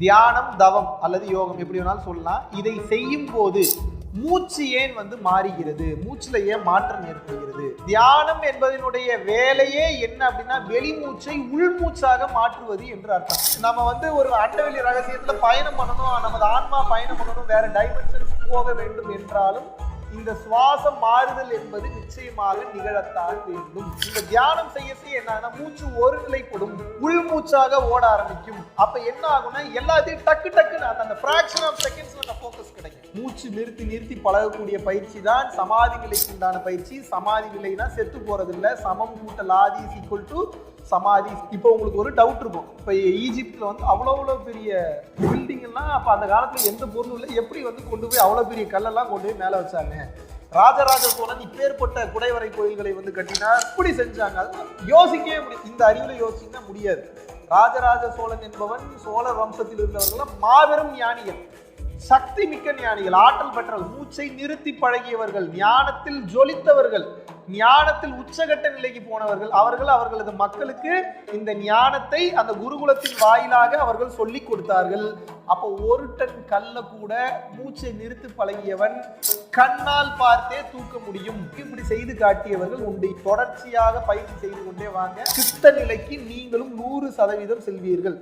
தியானம், தவம் அல்லது யோகம் எப்படி வேணாலும் சொல்லலாம். இதை செய்யும் போது மூச்சு ஏன் மாறுகிறது, மூச்சுல ஏன் மாற்றம் ஏற்படுகிறது? தியானம் என்பதனுடைய வேலையே என்ன அப்படின்னா வெளிமூச்சை உள்மூச்சாக மாற்றுவது என்று அர்த்தம். நம்ம ஒரு அண்டவெளி ரகசியத்துல பயணம் பண்ணணும், நமது ஆன்மா பயணம் பண்ணணும், வேற டைமென்ஷன்ஸ் போக வேண்டும் என்றாலும் இந்த சுவாசம் மாறுதல் என்பது நிச்சயமாக நிகழத்தான் வேண்டும். இந்த தியானம் செய்ய செய்ய என்ன மூச்சு ஒருநிலைப்படும், உள்மூச்சாக ஓட ஆரம்பிக்கும். அப்ப என்ன ஆகும்னா எல்லாத்தையும் டக்கு டக்குன்னு அந்த ஃபிராக்ஷன் ஆஃப் செகண்ட்ஸ்ல அந்த ஃபோக்கஸ் கிடைக்கும். மூச்சு நிறுத்தி நிறுத்தி பழகக்கூடிய பயிற்சி தான் சமாதி நிலைக்கு உண்டான பயிற்சி. சமாதி நிலைனா செத்து போறது இல்லை. சமம் கூட்டல் ஆதி இஸ் ஈக்குவல் டு சமாதி. இப்போ உங்களுக்கு ஒரு டவுட் இருக்கும், இப்போ ஈஜிப்ட்ல அவ்வளோ பெரிய பில்டிங் எல்லாம் அப்போ அந்த காலத்துல எந்த பொருளும் இல்லை, எப்படி கொண்டு போய் அவ்வளோ பெரிய கல்லெல்லாம் கொண்டு போய் மேலே வச்சாங்க? ராஜராஜ சோழன் இப்பேற்பட்ட குடைவரை கோயில்களை கட்டினா இப்படி செஞ்சாங்க. அது யோசிக்கவே முடியும், இந்த அறிவுல யோசிக்க முடியாது. ராஜராஜ சோழன் என்பவன் சோழ வம்சத்தில் இருந்தவர்கள் மாபெரும் ஞானிகள், சக்தி மிக்க ஞானிகள், ஆற்றல் பெற்றவர்கள், மூச்சை நிறுத்தி பழகியவர்கள், ஞானத்தில் ஜொலித்தவர்கள், ஞானத்தில் உச்சகட்ட நிலைக்கு போனவர்கள். அவர்களது மக்களுக்கு இந்த ஞானத்தை அந்த குருகுலத்தின் வாயிலாக அவர்கள் சொல்லி கொடுத்தார்கள். அப்போ ஒரு டன் கல்ல கூட மூச்சை நிறுத்தி பழகியவன் கண்ணால் பார்த்தே தூக்க முடியும். இப்படி செய்து காட்டியவர்கள் உண்டு. தொடர்ச்சியாக பயிற்சி செய்து கொண்டே வாங்க, சித்த நிலைக்கு நீங்களும் 100% செல்வீர்கள்.